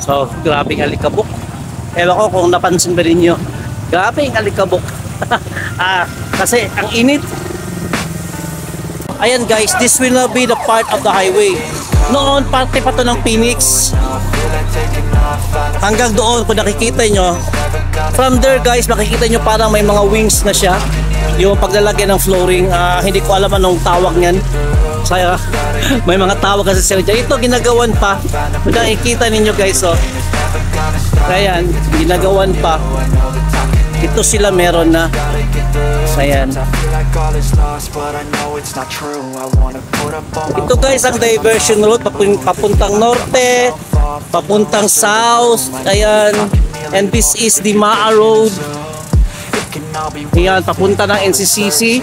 So, grabing alikabok. Ewan ko kung napansin ba ninyo. Grabing alikabok. Kasi ang init. Ayan guys, this will not be the part of the highway. Noon, parte pa to ng Phoenix. Hanggang doon, kung nakikita nyo, from there guys, makikita nyo parang may mga wings na siya. Yung paglalagyan ng flooring, hindi ko alam anong tawag niyan. Saya, may mga tawag kasi sila dyan. Ito, ginagawan pa. Kung nakikita ninyo guys, oh. Ayan, ginagawan pa. Ito sila meron na. Ayan. Ito guys ang diversion route papuntang norte, papuntang south. Ayan. And this is the Maa Road. Ayan, papunta ng NCCC.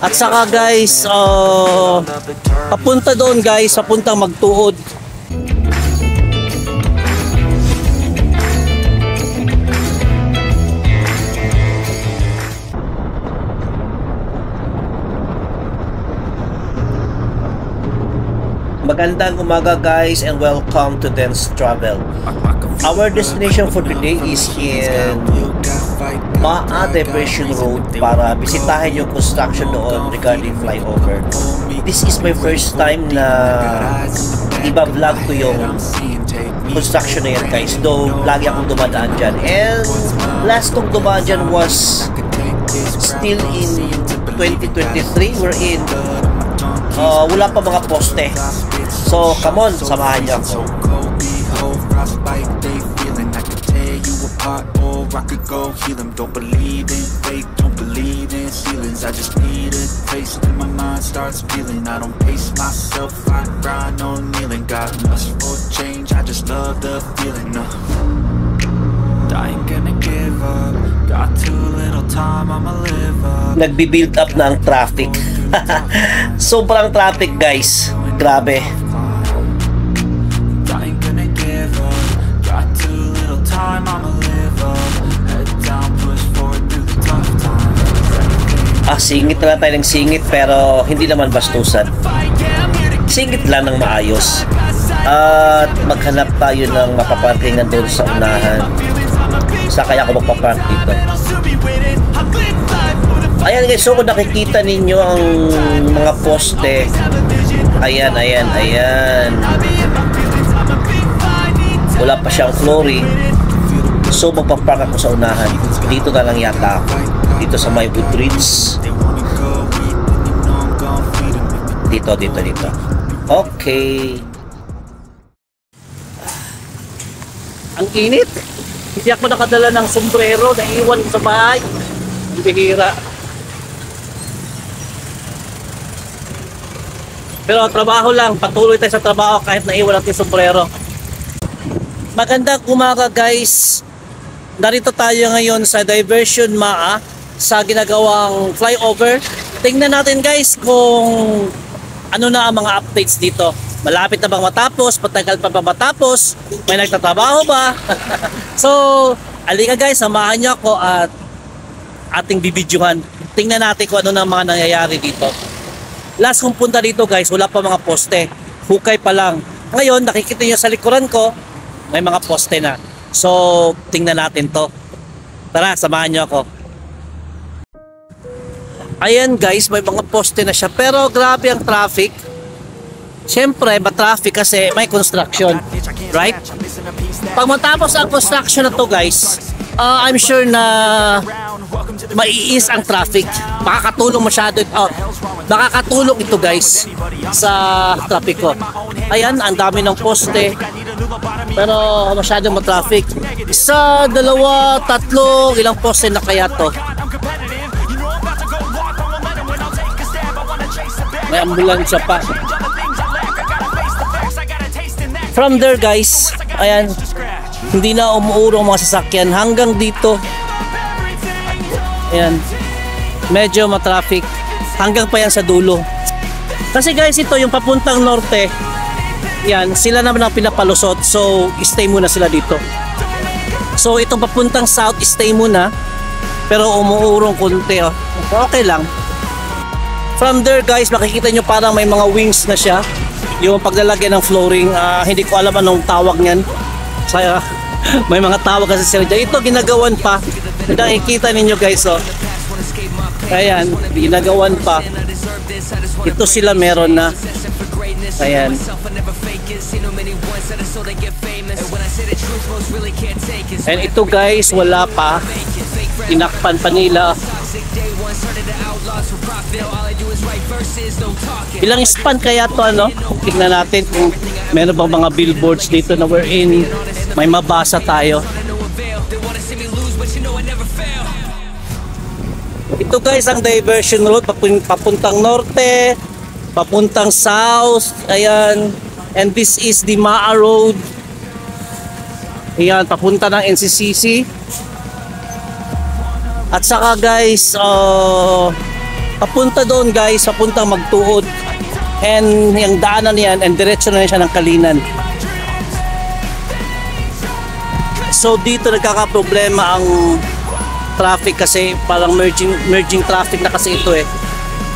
At saka guys, papunta doon guys, papuntang Magtuhod. Magandang umaga guys and welcome to Dance Travel. Our destination for today is in Maa Diversion Road para bisitahin yung construction doon regarding flyover. This is my first time na iba-vlog ko yung construction na yan guys. Though lagi akong dumadaan dyan. And last kong dumadaan dyan was still in 2023. We're in wala pa mga poste. So, come on, samahan niyo ako. I could go heal them. Don't believe in fate, don't believe in ceilings. I just need a taste and my mind starts feeling. I don't pace myself, I grind on kneeling. Got lust for change, I just love the feeling. I ain't gonna give up. Got too little time, I'ma live up. Nagbi-build up na ang traffic. Sobrang traffic guys. Grabe. Singit na lang tayo ng singit pero hindi naman bastusan. Singit lang ng maayos. At maghanap tayo ng mapaparkingan doon sa unahan. Sa kaya ako magpapark dito. Ayan guys, so kung nakikita ninyo ang mga poste. Ayan, ayan, ayan. Wala pa siyang flooring. So magpapark ako sa unahan. Dito na lang yata ako. Dito sa may Woodridge. Dito. Okay. Ang init. Hindi ako nakadala ng sombrero. Naiwan sa bahay. Ang bihira. Pero trabaho lang. Patuloy tayo sa trabaho kahit naiwan natin yung sombrero. Magandang umaga guys. Narito tayo ngayon sa Diversion Maa sa ginagawang flyover. Tingnan natin guys kung ano na ang mga updates dito. Malapit na bang matapos? Patagal pa ba matapos? May nagtatrabaho ba? So, alika guys, samahan niyo ako at ating bibidyohan. Tingnan natin kung ano na mga nangyayari dito. Last kong punta dito guys, wala pa mga poste. Hukay pa lang. Ngayon, nakikita niyo sa likuran ko, may mga poste na. So, tingnan natin to. Tara, samahan niyo ako. Ayan guys, may mga poste na siya. Pero grabe ang traffic. Siyempre, ma-traffic kasi may construction. Right? Pag matapos ang construction na to guys, I'm sure na maiis ang traffic. Makakatulong masyado ito. Makakatulong ito guys sa traffic ko. Ayan, ang dami ng poste. Pero masyadong ma-traffic. Isa, dalawa, tatlo, ilang poste na kaya to? May ambulansya pa. From there guys, ayan, hindi na umuurong mga sasakyan hanggang dito. Ayan, medyo ma-traffic hanggang pa yan sa dulo. Kasi guys, ito yung papuntang norte. Yan, sila naman ang pinapalusot. So, stay muna sila dito. So, itong papuntang south, stay muna. Pero umuurong konti. Okay lang. From there guys, makikita nyo parang may mga wings na siya. yung paglalagay ng flooring. Hindi ko alam anong tawag niyan. Saya may mga tawag kasi sila dyan. Ito ginagawan pa. Nakikita ninyo guys, oh. Ayan, ginagawan pa. Ito sila meron na. Ayan. And ito guys, wala pa. Tinakpan pa nila. Ilang span kaya to, ano? Tingnan natin kung meron bang mga billboards dito na we're in. May mabasa tayo. Ito guys ang diversion road papuntang norte, papuntang south. Ayan. And this is the Maa Road. Ayan, papunta ng NCCC. At saka guys, papunta doon guys, papuntang Magtuod. And yung daanan niyan, and diretso na siya ng Kalinan. So dito nagkakaproblema ang traffic kasi parang merging traffic na kasi ito eh.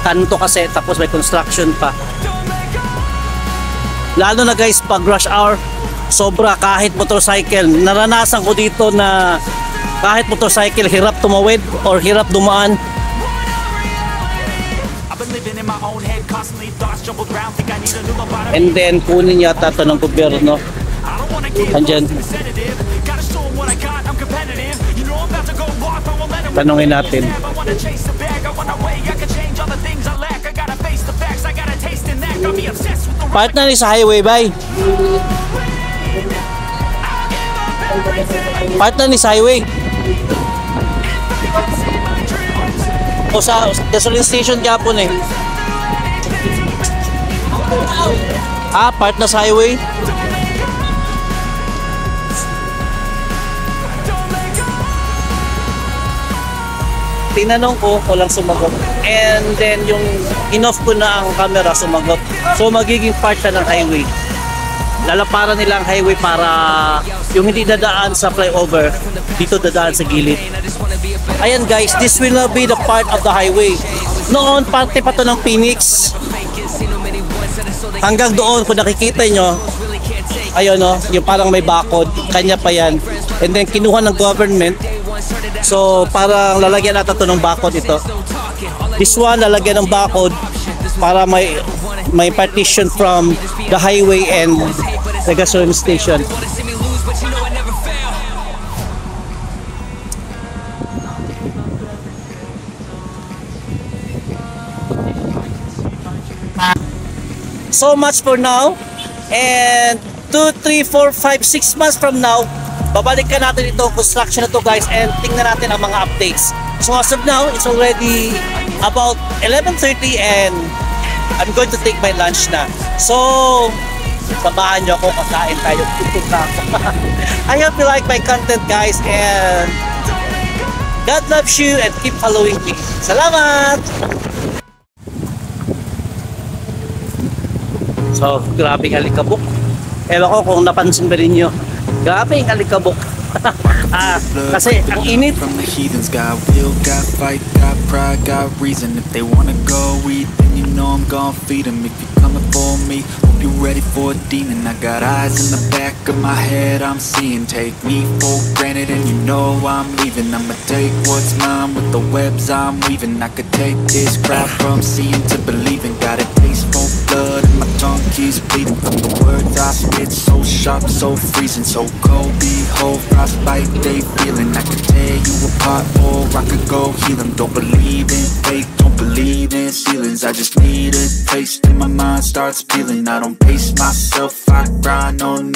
Kanto kasi, tapos may construction pa. Lalo na guys pag rush hour, sobra. Kahit motorcycle, naranasan ko dito na kahit motorcycle hirap tumawid or hirap dumaan. And then kunin yata ito ng gobyerno. Andyan. Tanungin natin. Partner ni sa highway, bay. Partner ni sa highway. O sa gasoline station Japon eh. Partner sa highway. Tinanong ko, walang sumagot. And then yung in-off ko na ang camera, sumagot. So magiging part siya ng highway. Lalaparan nila ang highway para yung hindi dadaan sa flyover, dito dadaan sa gilid. Ayan guys, this will not be the part of the highway. Noon, parte pa to ng Phoenix. Hanggang doon, kung nakikita nyo, ayun o, yung parang may bakod, kanya pa yan. And then kinuha ng government. So parang lalagyan natin ito ng bakod ito. This one lalagyan ng bakod para may partition from the highway and the gasoline station. So much for now. And 2, 3, 4, 5, 6 months from now, babalikan natin ito, construction na to guys, and tingnan natin ang mga updates. So as of now, it's already about 11:30 and I'm going to take my lunch na. So, samahan nyo ako, kakain tayo. I hope you like my content guys, and God loves you and keep following me. Salamat! So, grabing alikabok. Ewan ko kung napansin ba rin nyo. Grabe yung alikabok. Kasi ang init. From the heathens, got will, got fight, got pride, got reason. If they wanna go eat, then you know I'm gon' feed them. If you're coming for me, hope you're ready for a demon. I got eyes in the back of my head, I'm seeing. Take me for granted and you know I'm leaving. I'ma take what's mine with the webs I'm weaving. I could take this crowd from seeing to believing. Got a taste for blood and my tongue keeps bleeding. From the words I spit, so sharp, so freezing, so cold. Behold, frostbite, they feeling. I could tear you apart or I could go heal them. Don't believe in fate, don't believe in ceilings. I just need a taste and my mind starts feeling. I don't pace myself, I grind on